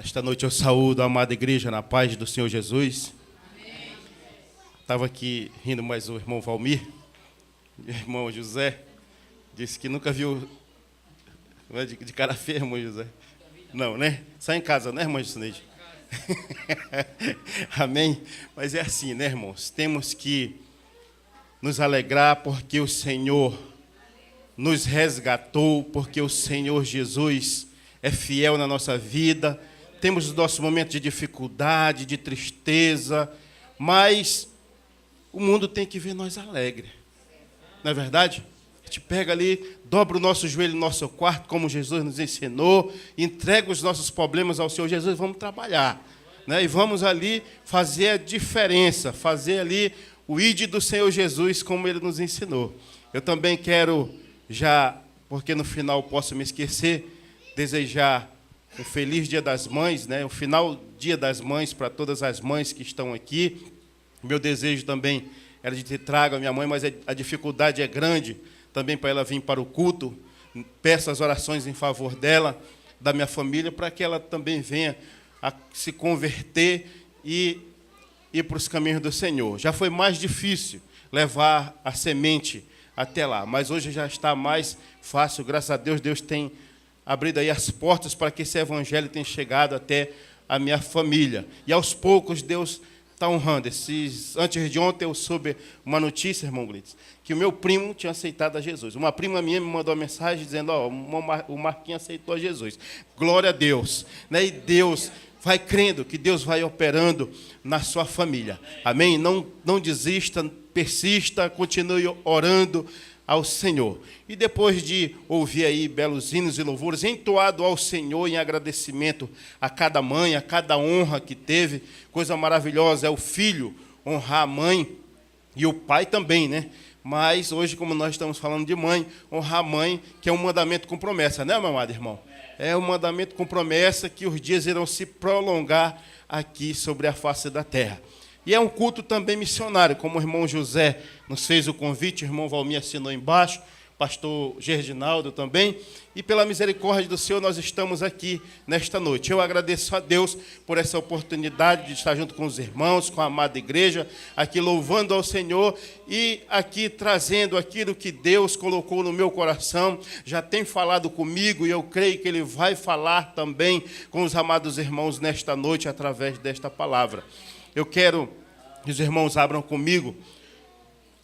Esta noite eu saúdo a amada igreja na paz do Senhor Jesus. Estava aqui rindo mais o irmão Valmir, meu irmão José, disse que nunca viu de cara feia, irmão José. Não, né? Só em casa, né, irmão Jusineide? Amém? Mas é assim, né, irmãos? Temos que nos alegrar porque o Senhor nos resgatou, porque o Senhor Jesus é fiel na nossa vida. Temos o nosso momento de dificuldade, de tristeza, mas o mundo tem que ver nós alegres. Não é verdade? A gente pega ali, dobra o nosso joelho no nosso quarto, como Jesus nos ensinou, entrega os nossos problemas ao Senhor Jesus, vamos trabalhar. Né? E vamos ali fazer a diferença, fazer ali o ID do Senhor Jesus, como Ele nos ensinou. Eu também quero, já, porque no final posso me esquecer, desejar um feliz Dia das Mães, né? O final Dia das Mães para todas as mães que estão aqui. Meu desejo também era de ter trago a minha mãe, mas a dificuldade é grande também para ela vir para o culto. Peço as orações em favor dela, da minha família, para que ela também venha a se converter e ir para os caminhos do Senhor. Já foi mais difícil levar a semente até lá, mas hoje já está mais fácil, graças a Deus. Deus tem abrido aí as portas para que esse evangelho tenha chegado até a minha família. E aos poucos Deus está honrando. Antes de ontem eu soube uma notícia, irmão Glitz, que o meu primo tinha aceitado a Jesus. Uma prima minha me mandou uma mensagem dizendo, o Marquinhos aceitou a Jesus. Glória a Deus. Né? E Deus vai crendo que Deus vai operando na sua família. Amém? Não desista, persista, continue orando ao Senhor. E depois de ouvir aí belos hinos e louvores, entoado ao Senhor em agradecimento a cada mãe, a cada honra que teve, coisa maravilhosa é o filho honrar a mãe e o pai também, né? Mas hoje, como nós estamos falando de mãe, honrar a mãe, que é um mandamento com promessa, né, meu amado irmão? É um mandamento com promessa que os dias irão se prolongar aqui sobre a face da terra. E é um culto também missionário, como o irmão José nos fez o convite, o irmão Valmir assinou embaixo, pastor Gerdinaldo também, e pela misericórdia do Senhor nós estamos aqui nesta noite. Eu agradeço a Deus por essa oportunidade de estar junto com os irmãos, com a amada igreja, aqui louvando ao Senhor e aqui trazendo aquilo que Deus colocou no meu coração, já tem falado comigo e eu creio que Ele vai falar também com os amados irmãos nesta noite através desta palavra. Eu quero que os irmãos abram comigo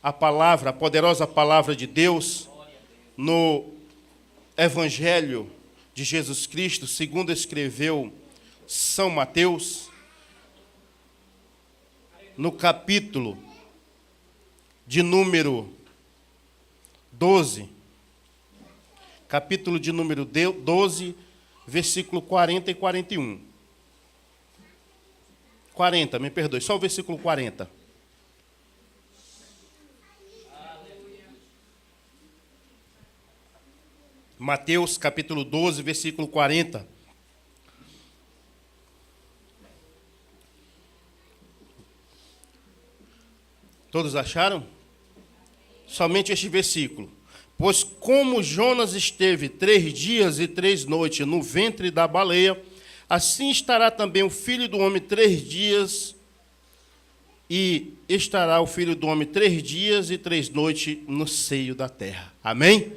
a palavra, a poderosa palavra de Deus, no Evangelho de Jesus Cristo, segundo escreveu São Mateus, no capítulo de número 12, capítulo de número 12, versículo 40 e 41. 40, me perdoe, só o versículo 40. Mateus, capítulo 12, versículo 40. Todos acharam? Somente este versículo. Pois como Jonas esteve 3 dias e 3 noites no ventre da baleia, assim estará também o Filho do Homem 3 dias, e estará o Filho do Homem 3 dias e 3 noites no seio da terra. Amém?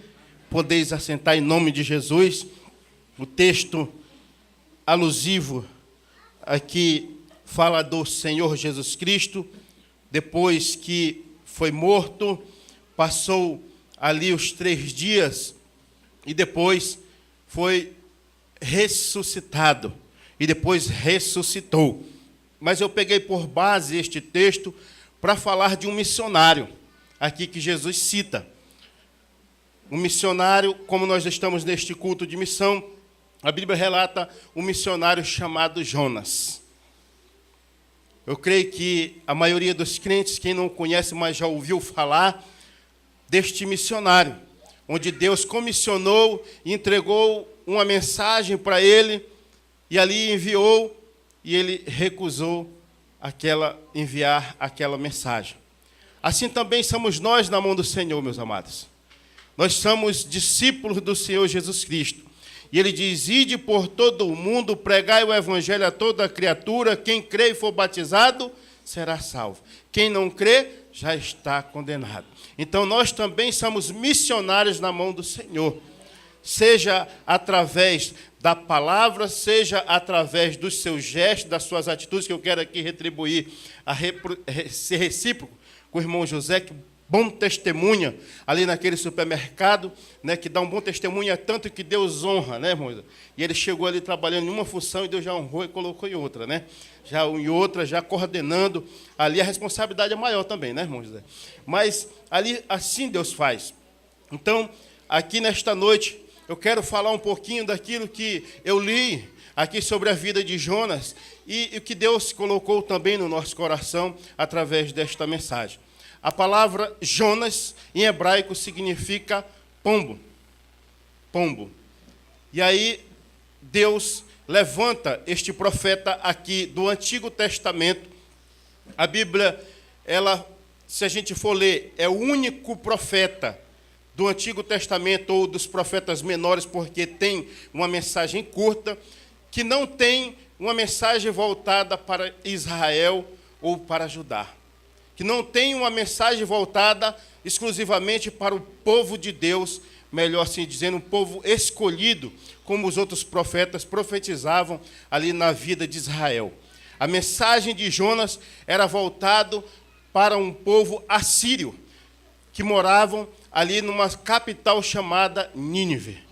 Podeis assentar em nome de Jesus. O texto alusivo aqui fala do Senhor Jesus Cristo, depois que foi morto, passou ali os 3 dias, e depois foi ressuscitado, e depois ressuscitou. Mas eu peguei por base este texto para falar de um missionário, aqui que Jesus cita. Um missionário, como nós estamos neste culto de missão, a Bíblia relata um missionário chamado Jonas. Eu creio que a maioria dos crentes, quem não conhece, mas já ouviu falar deste missionário, onde Deus comissionou e entregou uma mensagem para ele, e ali enviou, e ele recusou enviar aquela mensagem. Assim também somos nós na mão do Senhor, meus amados. Nós somos discípulos do Senhor Jesus Cristo. E ele diz: ide por todo o mundo, pregai o evangelho a toda criatura, quem crê e for batizado será salvo. Quem não crê já está condenado. Então nós também somos missionários na mão do Senhor. Seja através da palavra, seja através dos seus gestos, das suas atitudes, que eu quero aqui retribuir, ser recíproco com o irmão José, que bom testemunha ali naquele supermercado, né, que dá um bom testemunho, tanto que Deus honra, né, irmão? E ele chegou ali trabalhando em uma função e Deus já honrou e colocou em outra, né? Já em outra, já coordenando, ali a responsabilidade é maior também, né, irmão José? Mas ali assim Deus faz. Então, aqui nesta noite, eu quero falar um pouquinho daquilo que eu li aqui sobre a vida de Jonas e o que Deus colocou também no nosso coração através desta mensagem. A palavra Jonas, em hebraico, significa pombo. Pombo. E aí, Deus levanta este profeta aqui do Antigo Testamento. A Bíblia, ela, se a gente for ler, é o único profeta do Antigo Testamento ou dos profetas menores, porque tem uma mensagem curta, que não tem uma mensagem voltada para Israel ou para Judá. Que não tem uma mensagem voltada exclusivamente para o povo de Deus, melhor assim dizendo, um povo escolhido, como os outros profetas profetizavam ali na vida de Israel. A mensagem de Jonas era voltada para um povo assírio, que moravam ali numa capital chamada Nínive.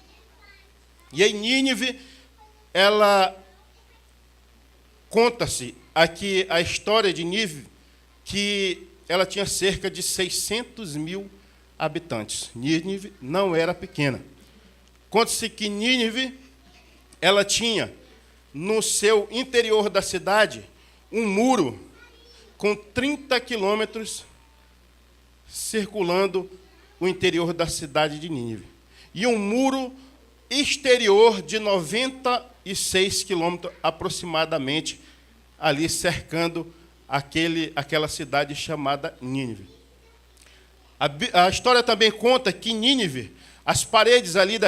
E em Nínive, ela conta-se aqui a história de Nínive, que ela tinha cerca de 600 mil habitantes. Nínive não era pequena. Conta-se que Nínive, ela tinha no seu interior da cidade um muro com 30 quilômetros circulando o interior da cidade de Nínive. E um muro exterior de 96 quilômetros aproximadamente, ali cercando aquela cidade chamada Nínive. A história também conta que Nínive, as paredes ali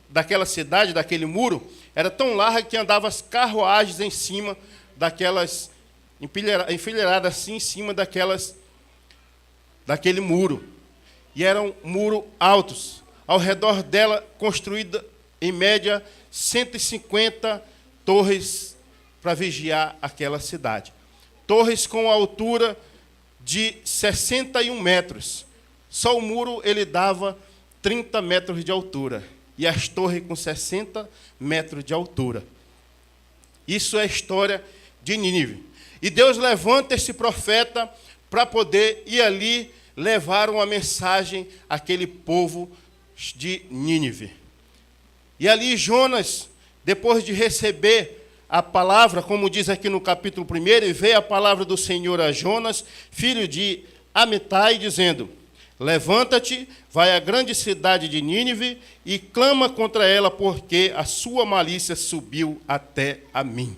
daquela cidade, daquele muro, era tão larga que andavam as carruagens em cima daquelas, enfileiradas assim em cima daquele muro. E eram muros altos. Ao redor dela, construída, em média, 150 torres para vigiar aquela cidade. Torres com altura de 61 metros. Só o muro ele dava 30 metros de altura. E as torres com 60 metros de altura. Isso é a história de Nínive. E Deus levanta esse profeta para poder ir ali levar uma mensagem àquele povo de Nínive. E ali Jonas, depois de receber a palavra, como diz aqui no capítulo 1, e veio a palavra do Senhor a Jonas, filho de Amitai, dizendo: levanta-te, vai à grande cidade de Nínive e clama contra ela, porque a sua malícia subiu até a mim.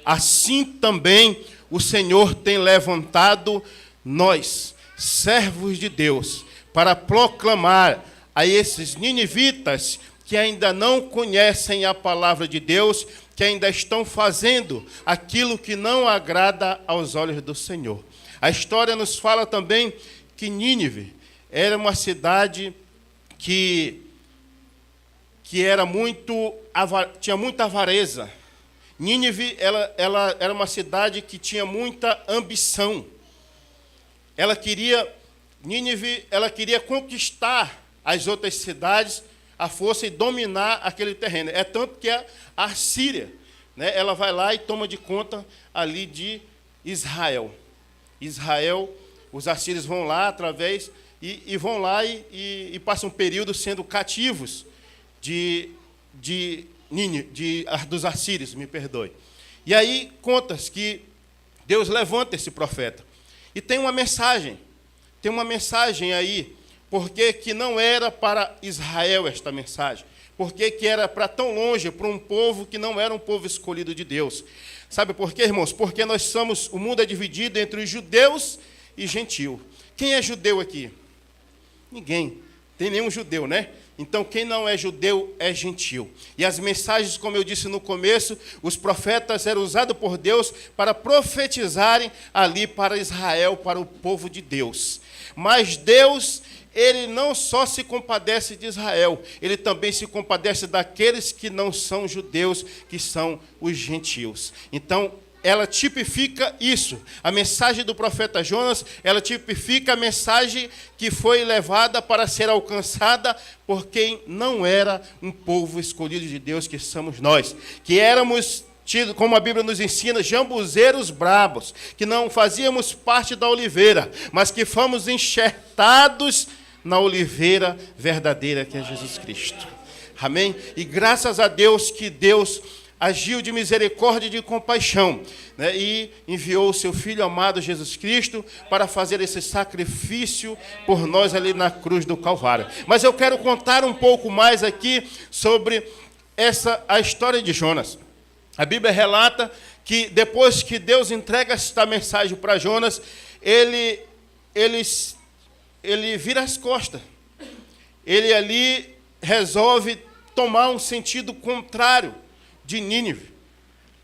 Assim também o Senhor tem levantado nós, servos de Deus, para proclamar a esses ninivitas que ainda não conhecem a palavra de Deus, que ainda estão fazendo aquilo que não agrada aos olhos do Senhor. A história nos fala também que Nínive era uma cidade que tinha muita avareza. Nínive ela era uma cidade que tinha muita ambição. Nínive queria conquistar as outras cidades à força e dominar aquele terreno. É tanto que a Síria, né, ela vai lá e toma de conta ali de Israel. Os assírios vão lá através e vão lá e passam um período sendo cativos dos assírios, me perdoe. E aí conta-se que Deus levanta esse profeta. E tem uma mensagem aí, porque que não era para Israel esta mensagem, porque que era para tão longe, para um povo que não era um povo escolhido de Deus. Sabe por quê, irmãos? Porque o mundo é dividido entre os judeus e gentio. Quem é judeu aqui? Ninguém. Tem nenhum judeu, né? Então, quem não é judeu é gentil. E as mensagens, como eu disse no começo, os profetas eram usados por Deus para profetizarem ali para Israel, para o povo de Deus. Mas Deus, ele não só se compadece de Israel, ele também se compadece daqueles que não são judeus, que são os gentios. Então, ela tipifica isso. A mensagem do profeta Jonas, ela tipifica a mensagem que foi levada para ser alcançada por quem não era um povo escolhido de Deus, que somos nós, que éramos tidos, como a Bíblia nos ensina, jambuzeiros brabos, que não fazíamos parte da oliveira, mas que fomos enxertados na oliveira verdadeira, que é Jesus Cristo. Amém? E graças a Deus que Deus agiu de misericórdia e de compaixão, né, e enviou o seu Filho amado Jesus Cristo para fazer esse sacrifício por nós ali na cruz do Calvário. Mas eu quero contar um pouco mais aqui sobre a história de Jonas. A Bíblia relata que depois que Deus entrega esta mensagem para Jonas, ele vira as costas. Ele ali resolve tomar um sentido contrário de Nínive.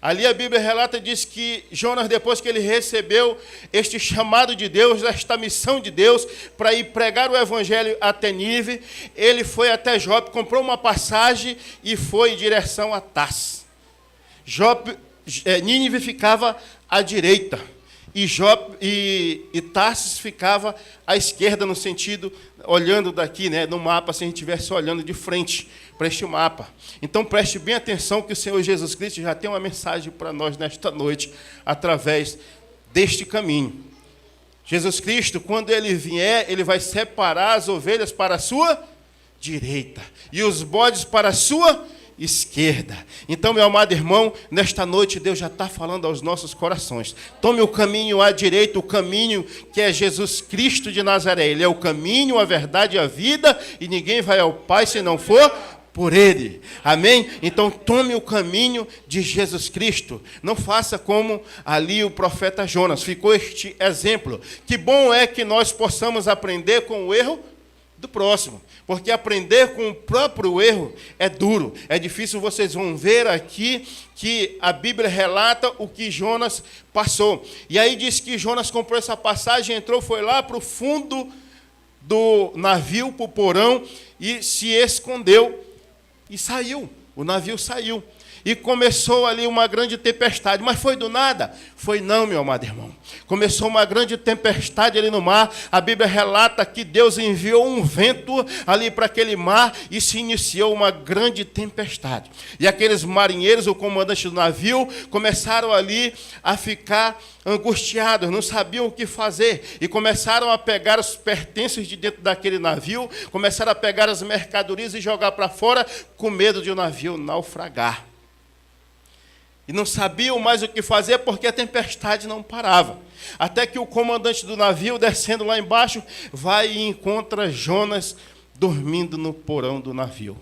Ali a Bíblia relata, diz que Jonas, depois que ele recebeu este chamado de Deus, esta missão de Deus, para ir pregar o evangelho até Nínive, ele foi até Jope, comprou uma passagem e foi em direção a Tars. Nínive ficava à direita, e Tarsis ficava à esquerda, no sentido, olhando daqui, né, no mapa, se a gente estivesse olhando de frente para este mapa. Então preste bem atenção que o Senhor Jesus Cristo já tem uma mensagem para nós nesta noite, através deste caminho. Jesus Cristo, quando ele vier, ele vai separar as ovelhas para a sua direita e os bodes para a sua esquerda. Então, meu amado irmão, nesta noite Deus já está falando aos nossos corações. Tome o caminho à direita, o caminho que é Jesus Cristo de Nazaré. Ele é o caminho, a verdade e a vida, e ninguém vai ao Pai se não for por Ele. Amém? Então, tome o caminho de Jesus Cristo. Não faça como ali o profeta Jonas. Ficou este exemplo. Que bom é que nós possamos aprender com o erro do próximo, porque aprender com o próprio erro é duro, é difícil. Vocês vão ver aqui que a Bíblia relata o que Jonas passou. E aí diz que Jonas comprou essa passagem, entrou, foi lá para o fundo do navio, para o porão, e se escondeu, e saiu, o navio saiu. E começou ali uma grande tempestade. Mas foi do nada? Foi não, meu amado irmão. Começou uma grande tempestade ali no mar. A Bíblia relata que Deus enviou um vento ali para aquele mar e se iniciou uma grande tempestade. E aqueles marinheiros, o comandante do navio, começaram ali a ficar angustiados, não sabiam o que fazer. E começaram a pegar os pertences de dentro daquele navio, começaram a pegar as mercadorias e jogar para fora, com medo de o navio naufragar. E não sabiam mais o que fazer porque a tempestade não parava. Até que o comandante do navio, descendo lá embaixo, vai e encontra Jonas dormindo no porão do navio.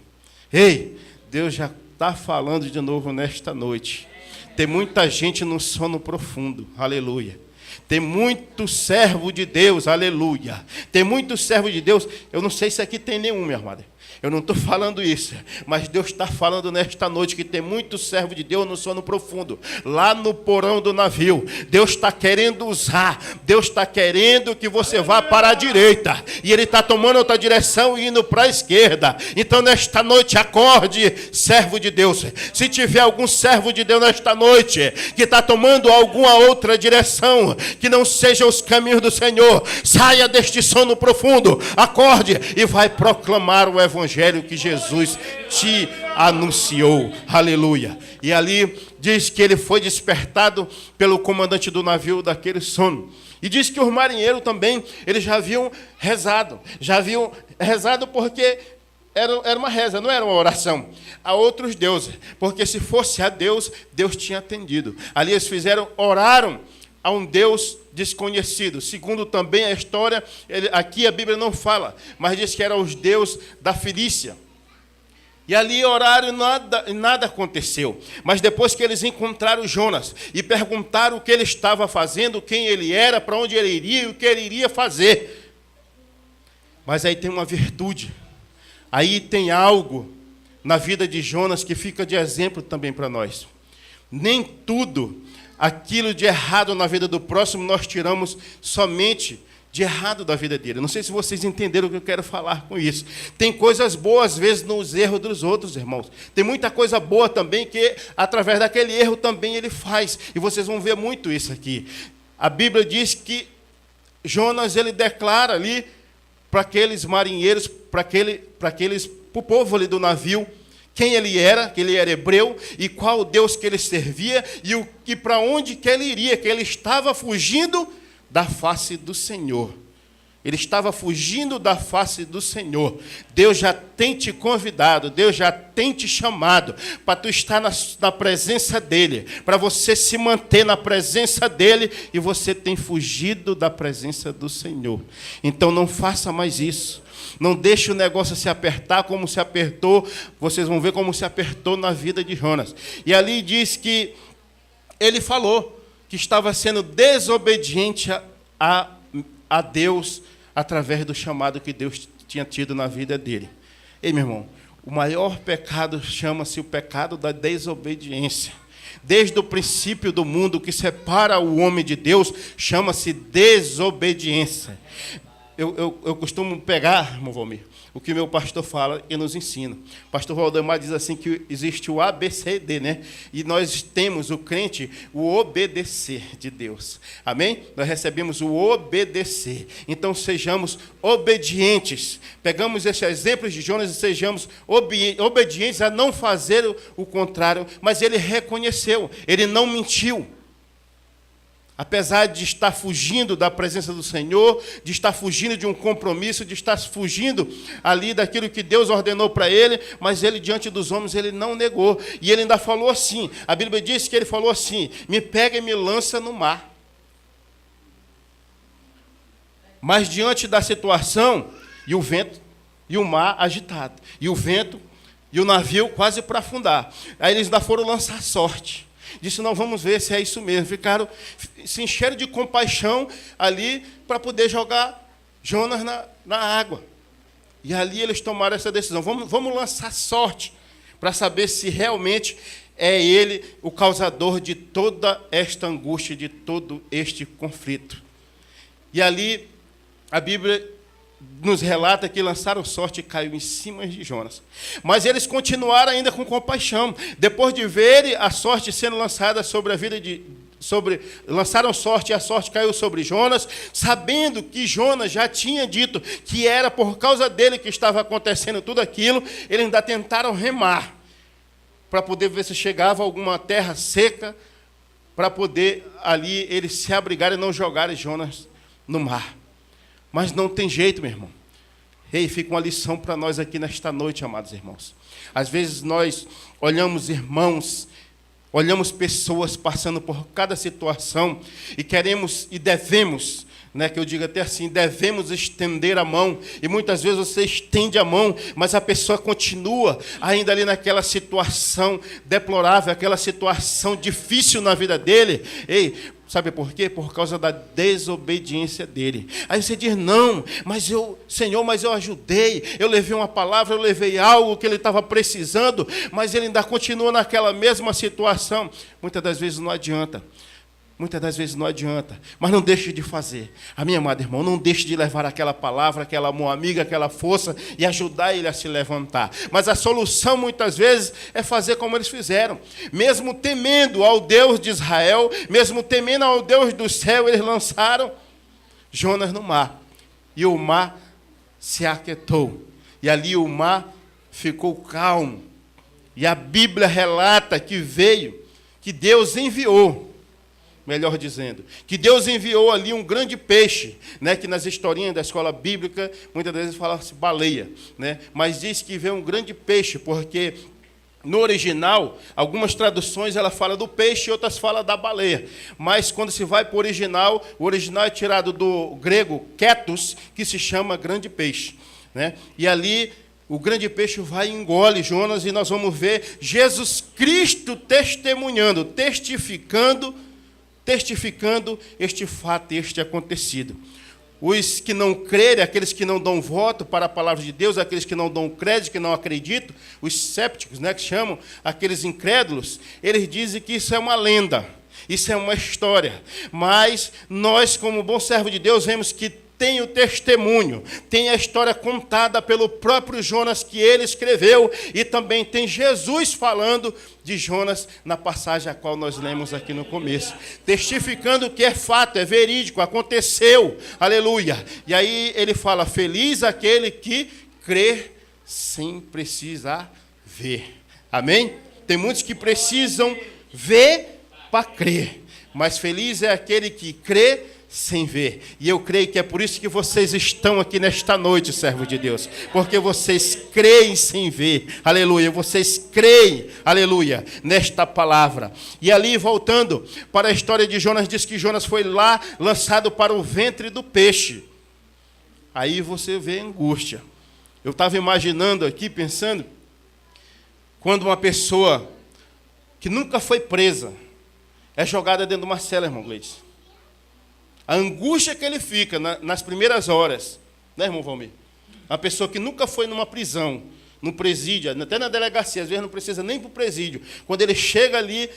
Ei, Deus já está falando de novo nesta noite. Tem muita gente no sono profundo, aleluia. Tem muito servo de Deus, aleluia. Tem muito servo de Deus. Eu não sei se aqui tem nenhum, minha irmã. Eu não estou falando isso, mas Deus está falando nesta noite que tem muito servo de Deus no sono profundo, lá no porão do navio. Deus está querendo usar, Deus está querendo que você vá para a direita, e Ele está tomando outra direção e indo para a esquerda. Então, nesta noite, acorde, servo de Deus. Se tiver algum servo de Deus nesta noite, que está tomando alguma outra direção, que não seja os caminhos do Senhor, saia deste sono profundo, acorde e vai proclamar o Evangelho que Jesus te anunciou, aleluia. E ali diz que ele foi despertado pelo comandante do navio daquele sono. E diz que os marinheiros também, eles já haviam rezado porque era uma reza, não era uma oração a outros deuses, porque se fosse a Deus, Deus tinha atendido. Ali eles oraram a um Deus desconhecido. Segundo também a história, aqui a Bíblia não fala, mas diz que eram os deuses da Filícia. E ali oraram e nada aconteceu. Mas depois que eles encontraram Jonas e perguntaram o que ele estava fazendo, quem ele era, para onde ele iria e o que ele iria fazer. Mas aí tem uma virtude. Aí tem algo na vida de Jonas que fica de exemplo também para nós. Nem tudo aquilo de errado na vida do próximo nós tiramos somente de errado da vida dele. Não sei se vocês entenderam o que eu quero falar com isso. Tem coisas boas, às vezes, nos erros dos outros, irmãos. Tem muita coisa boa também que, através daquele erro, também ele faz. E vocês vão ver muito isso aqui. A Bíblia diz que Jonas, ele declara ali para aqueles marinheiros, para o povo ali do navio, quem ele era, que ele era hebreu, e qual Deus que ele servia, e para onde que ele iria, que ele estava fugindo da face do Senhor. Ele estava fugindo da face do Senhor. Deus já tem te convidado, Deus já tem te chamado para tu estar na presença dEle, para você se manter na presença dEle, e você tem fugido da presença do Senhor. Então não faça mais isso. Não deixe o negócio se apertar como se apertou. Vocês vão ver como se apertou na vida de Jonas. E ali diz que ele falou que estava sendo desobediente a Deus através do chamado que Deus tinha tido na vida dele. Ei, meu irmão, o maior pecado chama-se o pecado da desobediência. Desde o princípio do mundo, o que separa o homem de Deus chama-se desobediência. Eu costumo pegar, irmão Valmir, o que meu pastor fala e nos ensina. O pastor Valdemar diz assim que existe o ABCD, né? E nós temos, o crente, o obedecer de Deus. Amém? Nós recebemos o obedecer. Então, sejamos obedientes. Pegamos esse exemplo de Jonas e sejamos obedientes a não fazer o contrário. Mas ele reconheceu, ele não mentiu. Apesar de estar fugindo da presença do Senhor, de estar fugindo de um compromisso, de estar fugindo ali daquilo que Deus ordenou para ele, mas ele, diante dos homens, ele não negou. E ele ainda falou assim, a Bíblia diz que ele falou assim, me pega e me lança no mar. Mas diante da situação, e o vento, e o mar agitado, e o vento, e o navio quase para afundar. Aí eles ainda foram lançar sorte. Disse, não, vamos ver se é isso mesmo. Se encheram de compaixão ali para poder jogar Jonas na água. E ali eles tomaram essa decisão. Vamos lançar sorte para saber se realmente é ele o causador de toda esta angústia, de todo este conflito. E ali a Bíblia nos relata que lançaram sorte e caiu em cima de Jonas. Mas eles continuaram ainda com compaixão. Depois de verem a sorte sendo lançada sobre a vida lançaram sorte e a sorte caiu sobre Jonas, sabendo que Jonas já tinha dito que era por causa dele que estava acontecendo tudo aquilo, eles ainda tentaram remar para poder ver se chegava a alguma terra seca, para poder ali eles se abrigarem e não jogarem Jonas no mar. Mas não tem jeito, meu irmão. Ei, fica uma lição para nós aqui nesta noite, amados irmãos. Às vezes nós olhamos irmãos, olhamos pessoas passando por cada situação e queremos e devemos, que eu digo até assim, devemos estender a mão. E muitas vezes você estende a mão, mas a pessoa continua ainda ali naquela situação deplorável, aquela situação difícil na vida dele. Ei, sabe por quê? Por causa da desobediência dele. Aí você diz, não, Senhor, mas eu ajudei, eu levei uma palavra, eu levei algo que ele estava precisando, mas ele ainda continua naquela mesma situação. Muitas das vezes não adianta. Mas não deixe de fazer. A minha amada irmã, não deixe de levar aquela palavra, aquela mão amiga, aquela força e ajudar ele a se levantar. Mas a solução, muitas vezes, é fazer como eles fizeram. Mesmo temendo ao Deus de Israel, mesmo temendo ao Deus do céu, eles lançaram Jonas no mar. E o mar se aquietou. E ali o mar ficou calmo. E a Bíblia relata que Deus enviou, melhor dizendo, que Deus enviou ali um grande peixe, que nas historinhas da escola bíblica, muitas vezes fala-se baleia, mas diz que veio um grande peixe, porque no original, algumas traduções ela fala do peixe e outras falam da baleia, mas quando se vai para o original é tirado do grego ketos, que se chama grande peixe, e ali o grande peixe vai e engole Jonas, e nós vamos ver Jesus Cristo testemunhando, testificando este fato, este acontecido. os que não crerem, aqueles que não dão voto para a palavra de Deus, aqueles que não dão crédito, que não acreditam, os sépticos, né, que chamam aqueles incrédulos, eles dizem que isso é uma lenda, isso é uma história. Mas nós, como bom servo de Deus, vemos que tem o testemunho, tem a história contada pelo próprio Jonas que ele escreveu, e também tem Jesus falando de Jonas na passagem a qual nós lemos aqui no começo, testificando que é fato, é verídico, aconteceu, aleluia. E aí ele fala, feliz aquele que crê sem precisar ver, amém? Tem muitos que precisam ver para crer, mas feliz é aquele que crê sem ver. E eu creio que é por isso que vocês estão aqui nesta noite, servo de Deus, porque vocês creem sem ver, aleluia, vocês creem, aleluia, nesta palavra. E ali, voltando para a história de Jonas, diz que Jonas foi lá lançado para o ventre do peixe. Aí você vê angústia. Eu estava imaginando aqui, pensando, quando uma pessoa que nunca foi presa é jogada dentro de uma cela, irmão Gleides. A angústia que ele fica nas primeiras horas, né, irmão Valmir? Uma pessoa que nunca foi numa prisão, num presídio, até na delegacia, às vezes não precisa nem para o presídio. Quando ele chega ali,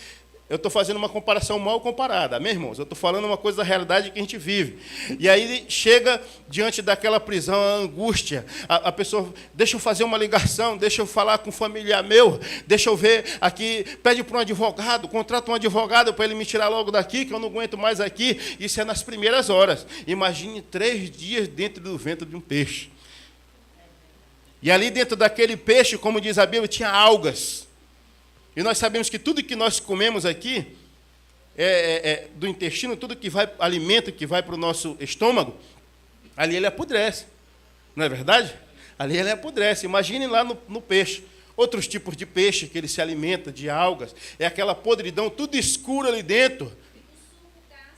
eu estou fazendo uma comparação mal comparada, amém, irmãos? Eu estou falando uma coisa da realidade que a gente vive. E aí ele chega diante daquela prisão, a angústia. A pessoa, deixa eu fazer uma ligação, deixa eu falar com um familiar meu, deixa eu ver aqui, pede para um advogado, contrata um advogado para ele me tirar logo daqui, que eu não aguento mais aqui. Isso é nas primeiras horas. Imagine 3 dias dentro do ventre de um peixe. E ali dentro daquele peixe, como diz a Bíblia, tinha algas. E nós sabemos que tudo que nós comemos aqui, do intestino, tudo que vai, alimento que vai para o nosso estômago, ali ele apodrece. Não é verdade? Ali ele apodrece. Imagine lá no peixe. Outros tipos de peixe que ele se alimenta, de algas. É aquela podridão, tudo escuro ali dentro.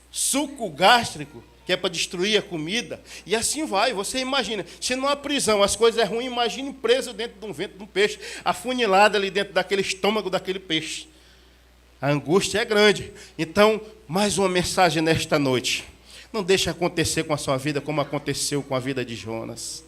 Suco gástrico, que é para destruir a comida. E assim vai, você imagina. Se numa prisão as coisas é ruins, imagine preso dentro de um ventre de um peixe, afunilado ali dentro daquele estômago daquele peixe. A angústia é grande. Então, mais uma mensagem nesta noite. Não deixe acontecer com a sua vida como aconteceu com a vida de Jonas.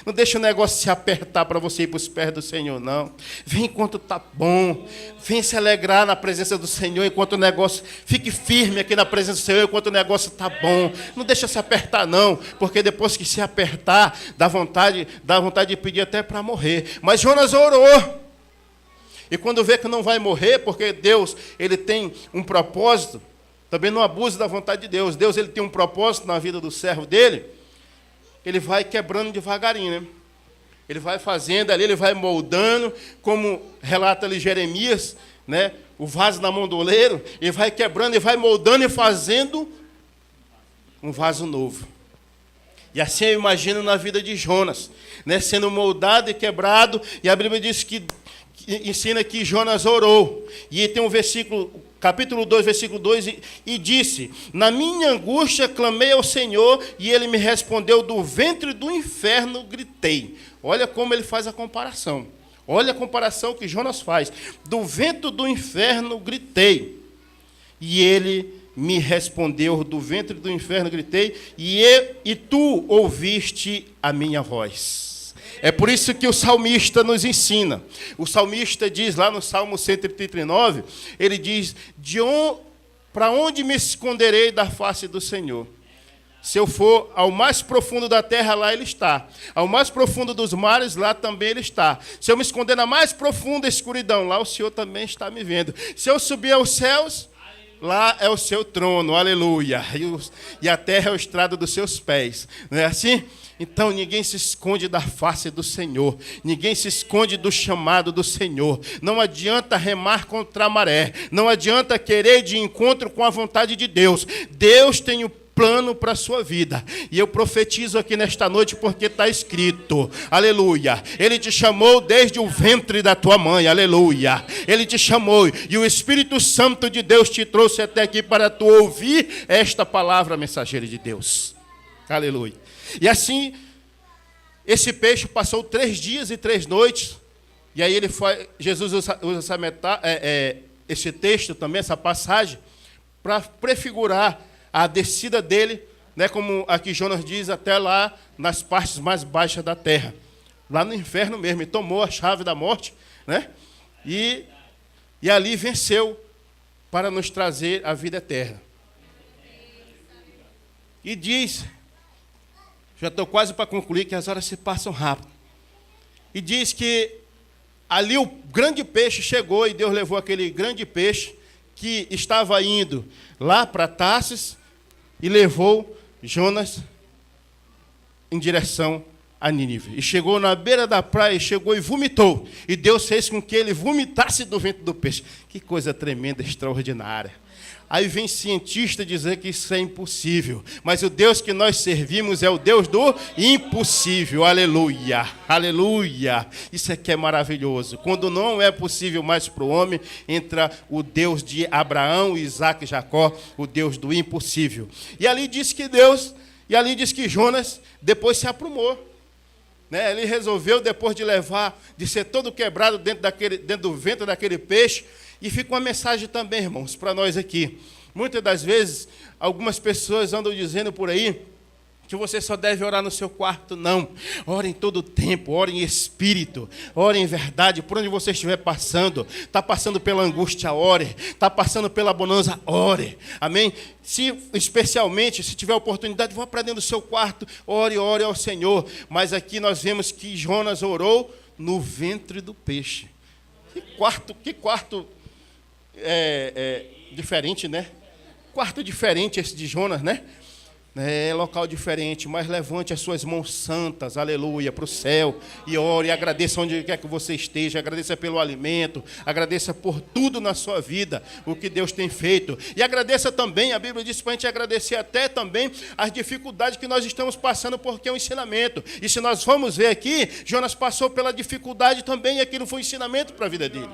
Não deixe o negócio se apertar para você ir para os pés do Senhor, não. Vem enquanto está bom. Vem se alegrar na presença do Senhor enquanto o negócio... Fique firme aqui na presença do Senhor enquanto o negócio está bom. Não deixe se apertar, não. Porque depois que se apertar, dá vontade de pedir até para morrer. Mas Jonas orou. E quando vê que não vai morrer, porque Deus ele tem um propósito, também não abuse da vontade de Deus. Deus ele tem um propósito na vida do servo dele. Ele vai quebrando devagarinho, né? Ele vai fazendo ali, ele vai moldando, como relata ali Jeremias, né? O vaso na mão do oleiro, ele vai quebrando, e vai moldando e fazendo um vaso novo. E assim eu imagino na vida de Jonas, né? Sendo moldado e quebrado, e a Bíblia diz que ensina que Jonas orou. E tem um versículo, capítulo 2, versículo 2, e disse, na minha angústia clamei ao Senhor, e ele me respondeu, do ventre do inferno gritei. Olha como ele faz a comparação. Olha a comparação que Jonas faz. Do ventre do inferno gritei, e ele me respondeu, do ventre do inferno gritei, e tu ouviste a minha voz. É por isso que o salmista nos ensina. O salmista diz lá no Salmo 139, ele diz, para onde me esconderei da face do Senhor? Se eu for ao mais profundo da terra, lá ele está. Ao mais profundo dos mares, lá também ele está. Se eu me esconder na mais profunda escuridão, lá o Senhor também está me vendo. Se eu subir aos céus, lá é o seu trono, aleluia. E a terra é o estrado dos seus pés. Não é assim? Então, ninguém se esconde da face do Senhor. Ninguém se esconde do chamado do Senhor. Não adianta remar contra a maré. Não adianta querer ir de encontro com a vontade de Deus. Deus tem o plano para a sua vida. E eu profetizo aqui nesta noite porque está escrito, aleluia, Ele te chamou desde o ventre da tua mãe, aleluia, Ele te chamou e o Espírito Santo de Deus te trouxe até aqui para tu ouvir esta palavra mensageira de Deus, aleluia. E assim, esse peixe passou 3 dias e 3 noites, e aí Jesus usa esse texto também, essa passagem, para prefigurar a descida dele né, como aqui Jonas diz, até lá nas partes mais baixas da terra. Lá no inferno mesmo, ele tomou a chave da morte, né? E ali venceu para nos trazer a vida eterna. E diz, já estou quase para concluir, que as horas se passam rápido. E diz que ali o grande peixe chegou e Deus levou aquele grande peixe que estava indo lá para Tarsis e levou Jonas em direção a Nínive. E chegou na beira da praia, chegou e vomitou. E Deus fez com que ele vomitasse do ventre do peixe. Que coisa tremenda, extraordinária. Aí vem cientista dizer que isso é impossível. Mas o Deus que nós servimos é o Deus do impossível. Aleluia, aleluia. Isso aqui é maravilhoso. Quando não é possível mais para o homem, entra o Deus de Abraão, Isaac e Jacó, o Deus do impossível. E ali diz que Jonas depois se aprumou. Né? Ele resolveu, depois de ser todo quebrado dentro do ventre daquele peixe. E fica uma mensagem também, irmãos, para nós aqui. Muitas das vezes, algumas pessoas andam dizendo por aí que você só deve orar no seu quarto. Não. Ore em todo o tempo, ore em espírito, ore em verdade, por onde você estiver passando. Está passando pela angústia, ore. Está passando pela bonança, ore. Amém? Especialmente, se tiver oportunidade, vá para dentro do seu quarto, ore ao Senhor. Mas aqui nós vemos que Jonas orou no ventre do peixe. Que quarto diferente, né? Quarto diferente esse de Jonas, né? É local diferente, mas levante as suas mãos santas, aleluia, para o céu e ore, e agradeça onde quer que você esteja, agradeça pelo alimento, agradeça por tudo na sua vida, o que Deus tem feito. E agradeça também, a Bíblia diz para a gente agradecer até também as dificuldades que nós estamos passando, porque é um ensinamento. E se nós formos ver aqui, Jonas passou pela dificuldade também, e aquilo foi um ensinamento para a vida dele.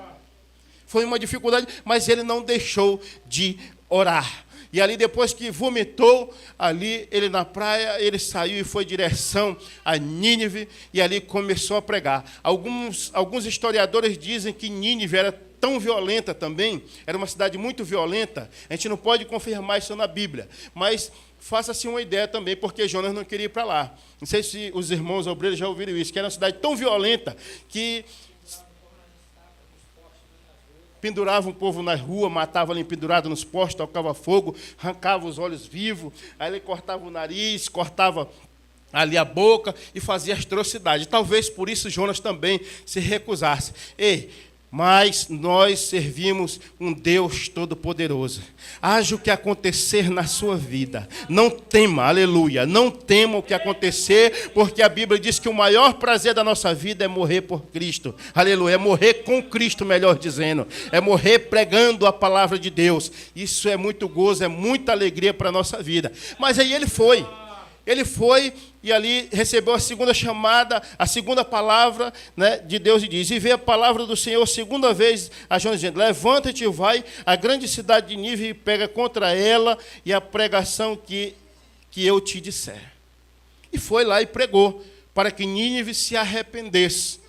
Foi uma dificuldade, mas ele não deixou de orar. E ali, depois que vomitou, ali, ele na praia, ele saiu e foi em direção a Nínive, e ali começou a pregar. Alguns historiadores dizem que Nínive era tão violenta também, era uma cidade muito violenta. A gente não pode confirmar isso na Bíblia, mas faça-se uma ideia também, porque Jonas não queria ir para lá. Não sei se os irmãos obreiros já ouviram isso, que era uma cidade tão violenta que pendurava o povo na rua, matava ali pendurado nos postos, tocava fogo, arrancava os olhos vivos, aí ele cortava o nariz, cortava ali a boca e fazia atrocidade. Talvez por isso Jonas também se recusasse. Mas nós servimos um Deus todo-poderoso. Haja o que acontecer na sua vida. Não tema, aleluia. Não tema o que acontecer, porque a Bíblia diz que o maior prazer da nossa vida é morrer por Cristo. Aleluia. É morrer com Cristo, melhor dizendo. É morrer pregando a palavra de Deus. Isso é muito gozo, é muita alegria para a nossa vida. Mas aí ele foi. Ele foi e ali recebeu a segunda chamada, a segunda palavra, né, de Deus, e diz: e veio a palavra do Senhor segunda vez a Jonas, dizendo: levanta-te e vai à grande cidade de Nínive e pega contra ela e a pregação que eu te disser. E foi lá e pregou, para que Nínive se arrependesse.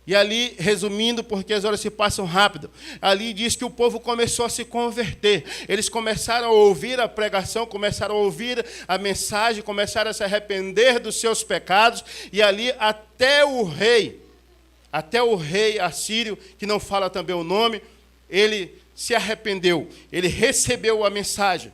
E ali, resumindo, porque as horas se passam rápido, ali diz que o povo começou a se converter. Eles começaram a ouvir a pregação, começaram a ouvir a mensagem, começaram a se arrepender dos seus pecados. E ali até o rei assírio, que não fala também o nome, ele se arrependeu, ele recebeu a mensagem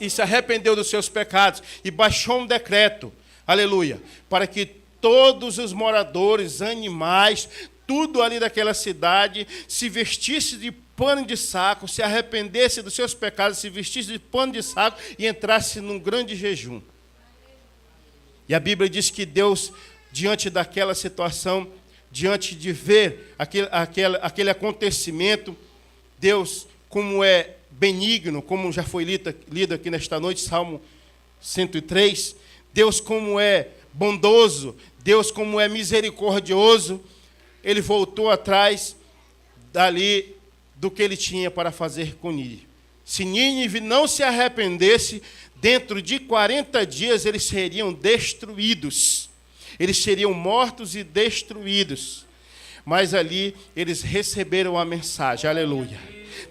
e se arrependeu dos seus pecados e baixou um decreto, aleluia, para que todos os moradores, animais, tudo ali daquela cidade, se vestisse de pano de saco, se arrependesse dos seus pecados, se vestisse de pano de saco e entrasse num grande jejum. E a Bíblia diz que Deus, diante daquela situação, diante de ver aquele acontecimento, Deus, como é benigno, como já foi lido aqui nesta noite, Salmo 103, Deus como é bondoso, Deus como é misericordioso, ele voltou atrás dali do que ele tinha para fazer com Nínive. Se Nínive não se arrependesse, dentro de 40 dias eles seriam destruídos. Eles seriam mortos e destruídos. Mas ali eles receberam a mensagem, aleluia.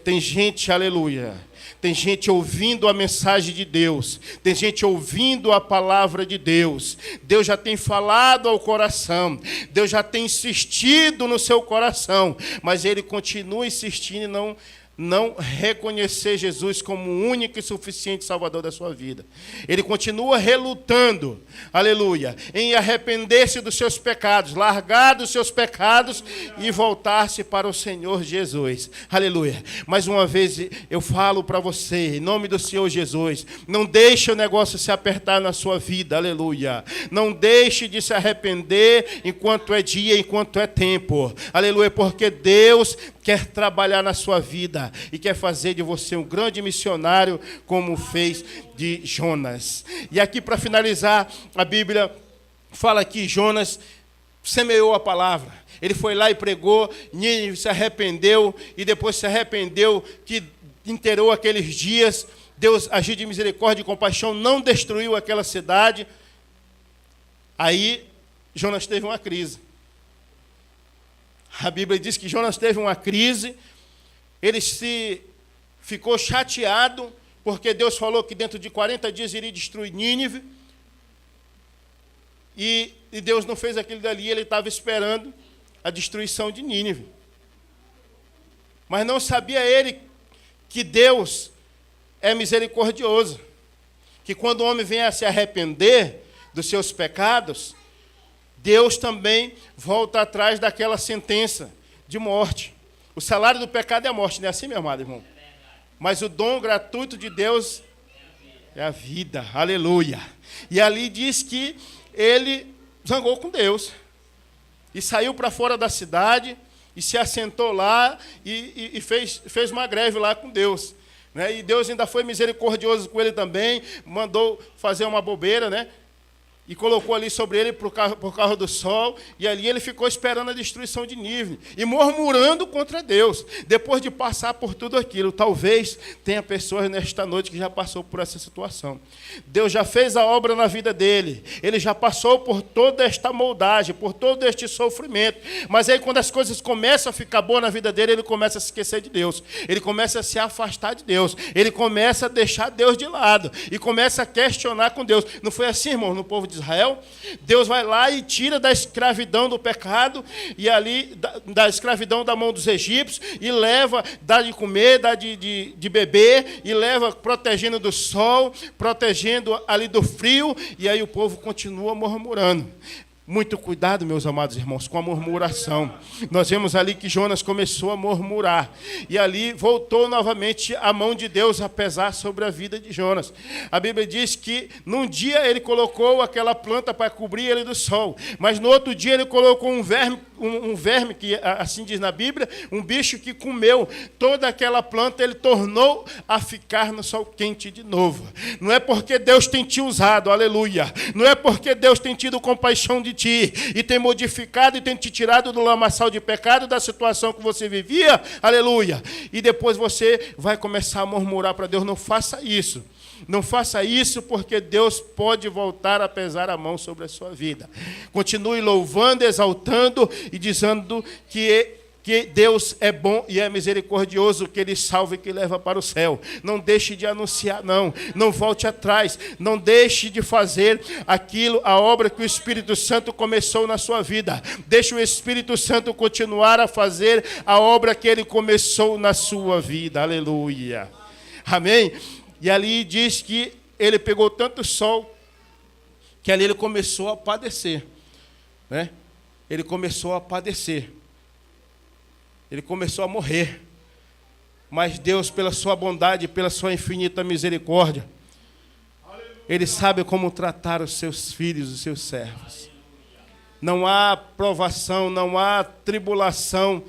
Tem gente, aleluia, tem gente ouvindo a mensagem de Deus, tem gente ouvindo a palavra de Deus. Deus já tem falado ao coração, Deus já tem insistido no seu coração, mas ele continua insistindo em não reconhecer Jesus como o único e suficiente Salvador da sua vida. Ele continua relutando, aleluia, em arrepender-se dos seus pecados, largar dos seus pecados e voltar-se para o Senhor Jesus, aleluia. Mais uma vez eu falo para você, em nome do Senhor Jesus, não deixe o negócio se apertar na sua vida, aleluia. Não deixe de se arrepender enquanto é dia, enquanto é tempo, aleluia, porque Deus quer trabalhar na sua vida e quer fazer de você um grande missionário, como fez de Jonas. E aqui, para finalizar, a Bíblia fala que Jonas semeou a palavra. Ele foi lá e pregou, Nínive se arrependeu, e depois se arrependeu, que inteirou aqueles dias. Deus agiu de misericórdia e compaixão, não destruiu aquela cidade. Aí, Jonas teve uma crise. A Bíblia diz que Jonas teve uma crise, ele ficou chateado, porque Deus falou que dentro de 40 dias iria destruir Nínive, e Deus não fez aquilo dali, ele estava esperando a destruição de Nínive. Mas não sabia ele que Deus é misericordioso, que quando o homem vem a se arrepender dos seus pecados, Deus também volta atrás daquela sentença de morte. O salário do pecado é a morte, não é assim, meu amado irmão? Mas o dom gratuito de Deus é a vida, aleluia. E ali diz que ele zangou com Deus e saiu para fora da cidade e se assentou lá e fez uma greve lá com Deus. Né? E Deus ainda foi misericordioso com ele também, mandou fazer uma bobeira, né? E colocou ali sobre ele por causa do sol, e ali ele ficou esperando a destruição de Nínive, e murmurando contra Deus, depois de passar por tudo aquilo. Talvez tenha pessoas nesta noite que já passou por essa situação. Deus já fez a obra na vida dele, ele já passou por toda esta moldagem, por todo este sofrimento, mas aí quando as coisas começam a ficar boas na vida dele, ele começa a se esquecer de Deus, ele começa a se afastar de Deus, ele começa a deixar Deus de lado, e começa a questionar com Deus. Não foi assim, irmão, no povo de Israel? Deus vai lá e tira da escravidão do pecado, e ali da escravidão da mão dos egípcios, e leva, dá de comer, dá de beber, e leva protegendo do sol, protegendo ali do frio, e aí o povo continua murmurando. Muito cuidado, meus amados irmãos, com a murmuração. Nós vemos ali que Jonas começou a murmurar. E ali voltou novamente a mão de Deus a pesar sobre a vida de Jonas. A Bíblia diz que num dia ele colocou aquela planta para cobrir ele do sol. Mas no outro dia ele colocou um verme, que assim diz na Bíblia, um bicho que comeu toda aquela planta, ele tornou a ficar no sol quente de novo. Não é porque Deus tem te usado, aleluia. Não é porque Deus tem tido compaixão de ti e tem modificado e tem te tirado do lamaçal de pecado, da situação que você vivia, aleluia. E depois você vai começar a murmurar para Deus. Não faça isso. Não faça isso, porque Deus pode voltar a pesar a mão sobre a sua vida. Continue louvando, exaltando e dizendo que Deus é bom e é misericordioso, que Ele salva e que leva para o céu. Não deixe de anunciar, não volte atrás, não deixe de fazer a obra que o Espírito Santo começou na sua vida. Deixe o Espírito Santo continuar a fazer a obra que Ele começou na sua vida, aleluia, amém? E ali diz que ele pegou tanto sol, que ali ele começou a padecer, né? Ele começou a padecer. Ele começou a morrer. Mas Deus, pela sua bondade, pela sua infinita misericórdia, Ele sabe como tratar os seus filhos, os seus servos. Não há provação, não há tribulação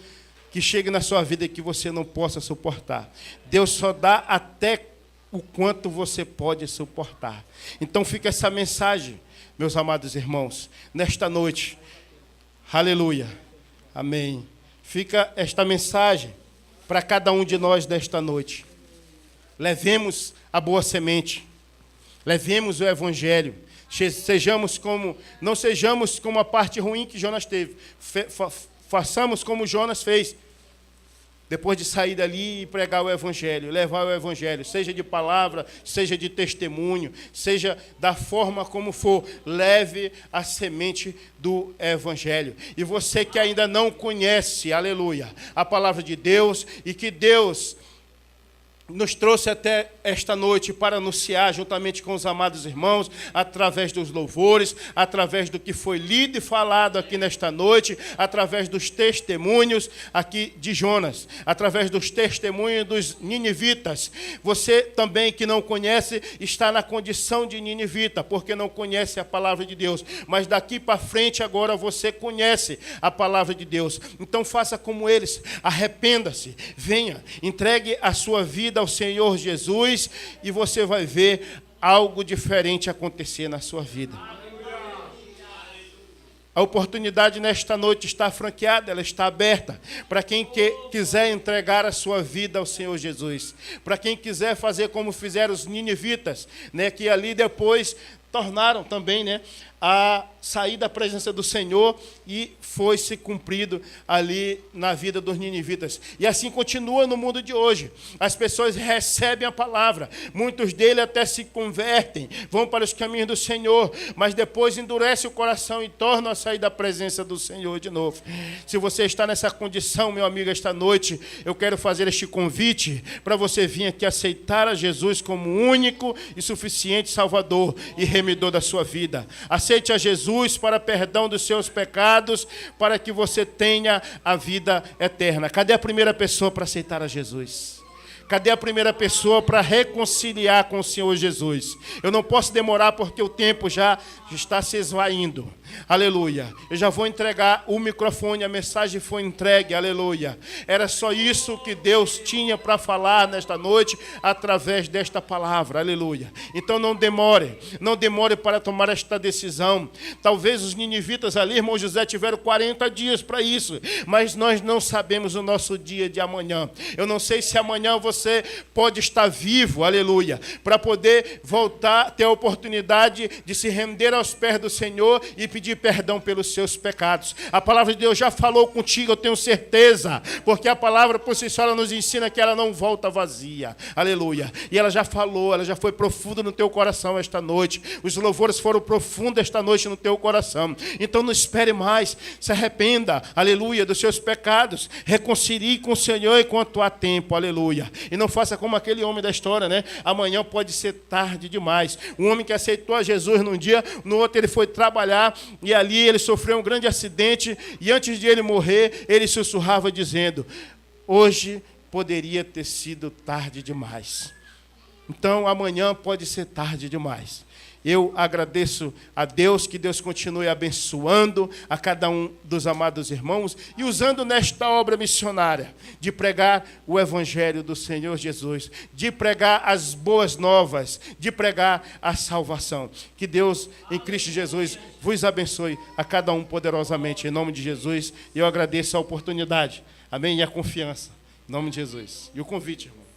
que chegue na sua vida que você não possa suportar. Deus só dá até o quanto você pode suportar. Então fica essa mensagem, meus amados irmãos, nesta noite. Aleluia. Amém. Fica esta mensagem para cada um de nós desta noite. Levemos a boa semente. Levemos o evangelho. Não sejamos como a parte ruim que Jonas teve. Façamos como Jonas fez. depois de sair dali e pregar o evangelho, levar o evangelho, seja de palavra, seja de testemunho, seja da forma como for, leve a semente do evangelho. E você que ainda não conhece, aleluia, a palavra de Deus, e que Deus nos trouxe até esta noite para anunciar, juntamente com os amados irmãos, através dos louvores, através do que foi lido e falado aqui nesta noite, através dos testemunhos aqui de Jonas, através dos testemunhos dos ninivitas. Você também que não conhece, está na condição de ninivita, porque não conhece a palavra de Deus. Mas daqui para frente agora você conhece a palavra de Deus. Então faça como eles, arrependa-se, venha, entregue a sua vida ao Senhor Jesus e você vai ver algo diferente acontecer na sua vida. A oportunidade nesta noite está franqueada, ela está aberta para quem quiser entregar a sua vida ao Senhor Jesus, para quem quiser fazer como fizeram os ninivitas, né, que ali depois tornaram também, né, a sair da presença do Senhor, e foi se cumprido ali na vida dos ninivitas. E assim continua no mundo de hoje. As pessoas recebem a palavra, muitos deles até se convertem, vão para os caminhos do Senhor, mas depois endurece o coração e tornam a sair da presença do Senhor de novo. Se você está nessa condição, meu amigo, esta noite, eu quero fazer este convite para você vir aqui aceitar a Jesus como único e suficiente Salvador e remidor da sua vida. Aceite a Jesus para perdão dos seus pecados, para que você tenha a vida eterna. Cadê a primeira pessoa para aceitar a Jesus? Cadê a primeira pessoa para reconciliar com o Senhor Jesus? Eu não posso demorar porque o tempo já está se esvaindo. Aleluia. Eu já vou entregar o microfone, a mensagem foi entregue. Aleluia. Era só isso que Deus tinha para falar nesta noite através desta palavra. Aleluia. Então não demore para tomar esta decisão. Talvez os ninivitas ali, irmão José, tiveram 40 dias para isso, mas nós não sabemos o nosso dia de amanhã. Eu não sei se amanhã você pode estar vivo, aleluia, para poder voltar, ter a oportunidade de se render aos pés do Senhor e pedir perdão pelos seus pecados. A palavra de Deus já falou contigo, eu tenho certeza, porque a palavra por si só ela nos ensina que ela não volta vazia, aleluia, e ela já falou, ela já foi profunda no teu coração esta noite, os louvores foram profundos esta noite no teu coração. Então não espere mais, se arrependa, aleluia, dos seus pecados, reconcilie com o Senhor enquanto há tempo, aleluia. E não faça como aquele homem da história, né? Amanhã pode ser tarde demais. Um homem que aceitou a Jesus num dia, no outro ele foi trabalhar e ali ele sofreu um grande acidente e antes de ele morrer, ele sussurrava dizendo: hoje poderia ter sido tarde demais. Então amanhã pode ser tarde demais. Eu agradeço a Deus, que Deus continue abençoando a cada um dos amados irmãos e usando nesta obra missionária de pregar o Evangelho do Senhor Jesus, de pregar as boas novas, de pregar a salvação. Que Deus, em Cristo Jesus, vos abençoe a cada um poderosamente, em nome de Jesus. E eu agradeço a oportunidade, amém, e a confiança, em nome de Jesus. E o convite, irmão.